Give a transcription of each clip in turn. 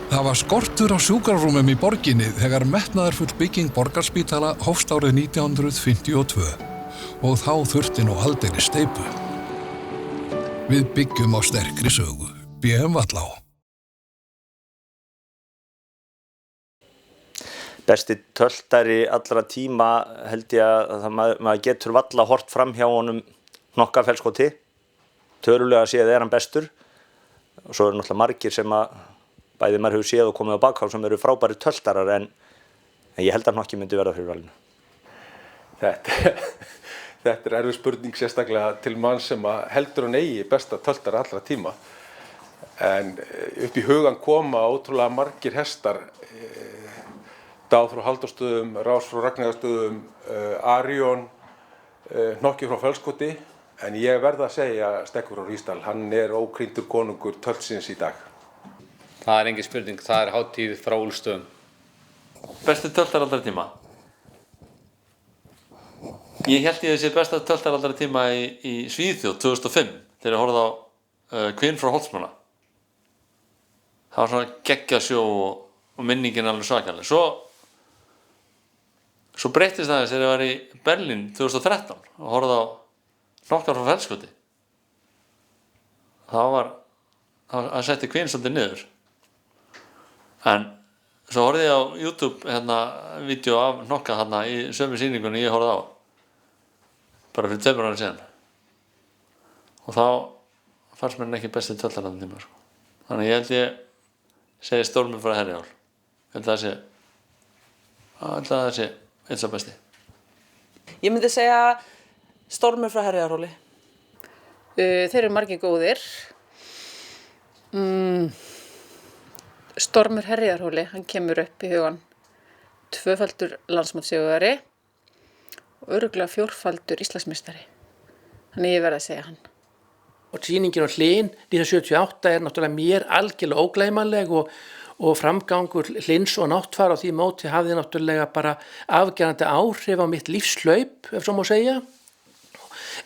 Það var skortur á sjúkrarúmum í borginni þegar metnaðarfull bygging borgarspítala hófst árið 1952 og þá þurfti nú aldeilis steypu. Við byggjum á sterkri sögu. BM Vallá. Besti töltari allra tíma held ég að maður getur varla hort fram hjá honum Hnokkafellskoti. Tölulega séð hann bestur. Og svo eru náttúrulega margir sem að bæði maður hefur séð og komið á bakhál sem eru frábæri töltarar en ég held að Hnokki myndi verða fyrir valinu. Þetta erfið spurning sérstaklega til mann sem heldur hann eigi besta töltara allra tíma. En upp í hugan koma ótrúlega margir hestar. Dáð frá Halldórsstöðum, Rás frá Ragnheiðarstöðum, Arion, Hnokki frá Fellskoti. En ég verð að segja Stekkur frá Hrísdal, hann ókrýndur konungur töltsins í dag. Það engin spurning, það hátíð frá Úlfsstöðum. Besti töltar allra tíma? Ég held ég að sé besta töltar allra tíma í Svíþjóð 2005 þegar ég horfði á Kvinn frá Holtsmanna. Það var svona geggjasjó og minningin alveg svakaleg. Svo breyttist það þegar ég var í Berlín 2013 og horfði á Hnokkar frá Fellskoti. Það setti Kvinn svolítið niður. En svo horfði ég á YouTube vídeó af Hnokka í sömu sýningunni ég horfði á. Bara fyrir 2 árum síðan. Og þá fannst mér ekki besti töltararnir tíma. Þannig ég held ég segi Stormur frá Herjólf. Ég held að það sé eins og besti. Ég myndi segja Stormur frá Herjólfi. Þeir eru margir góðir. Stormur Herjárhóli, hann kemur upp í hugan. 2-faldur landsmótssigurvegari og örugglega 4-faldur Íslandsmeistari. Þannig ég verð að segja hann. Og sýningin á Hlyn 1978 náttúrulega mér algjörlega ógleymanleg og framgangur Hlyns og Náttfara á því móti hafði náttúrulega bara afgerandi áhrif á mitt lífslaup, ef svo má segja.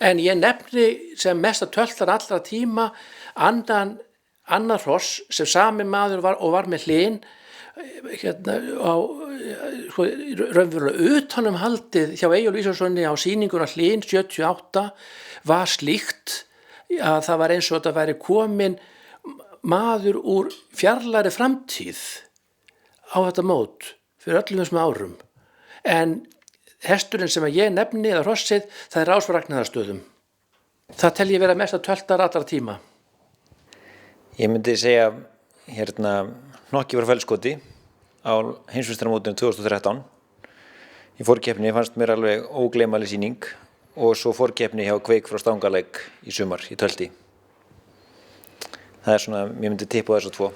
En ég nefni sem mesta töltar allra tíma annar hross sem sami maður var með Hlyn raunverulega utanumhaldið hjá Eyjólfi Ísakssoni á sýninguna Hlyn 78 var slíkt að það var eins og þetta væri komin maður úr fjarlægri framtíð á þetta mót fyrir öllum þessum árum. En hesturinn sem ég nefni eða hrossið, það Rás frá Ragnheiðarstöðum. Það tel ég vera mesta töltar allra tíma. Ég myndi segja Hnokki frá Fellskoti á heimsmeistaramótinu 2013. Í forkeppni fannst mér alveg ógleymanleg sýning og svo forkeppni hjá Kveik frá Stangalæk í sumar í tölti. Það svona, ég myndi tippa þessu 2.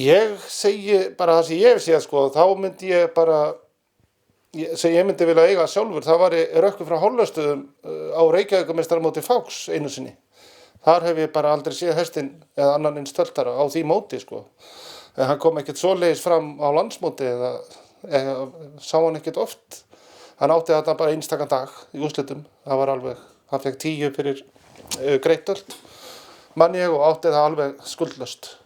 Ég segi bara það sem ég hef séð þá myndi ég bara sem ég myndi vilja eiga sjálfur, það var Rökkvi frá Hólastöðum á Reykjavíkurmeistaramóti Fáks einu sinni. Þar hef ég bara aldrei séð hestinn eða annan eins töltara á því móti En hann kom ekkert svoleiðis fram á landsmóti eða sá hann ekkert oft. Hann átti þetta bara einstakan dag í úrslitum. Það var alveg, hann fekk 10 fyrir greitöld. Man ég og átti það alveg skuldlaust.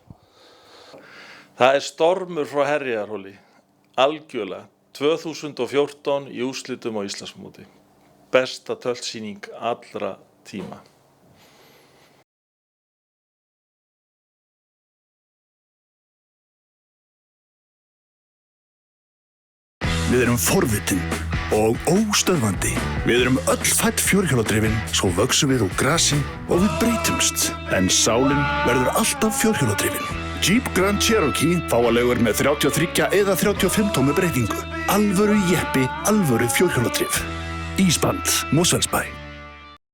Það Stormur frá Herjárhóli, algjörlega. 2014 í úrslitum á Íslandsmóti. Besta töltsýning allra tíma. Við erum forvitin og óstöðvandi. Við erum öll fædd fjórhjóladrifin, svo vöxum við úr grasi og við breytumst. En sálin verður alltaf fjórhjóladrifin. Jeep Grand Cherokee fáanlegur með 33 eða 35 tómu breytingu. Alvöru jeppi, alvöru fjórhjóladrif. Ísband, Mosfellsbæ.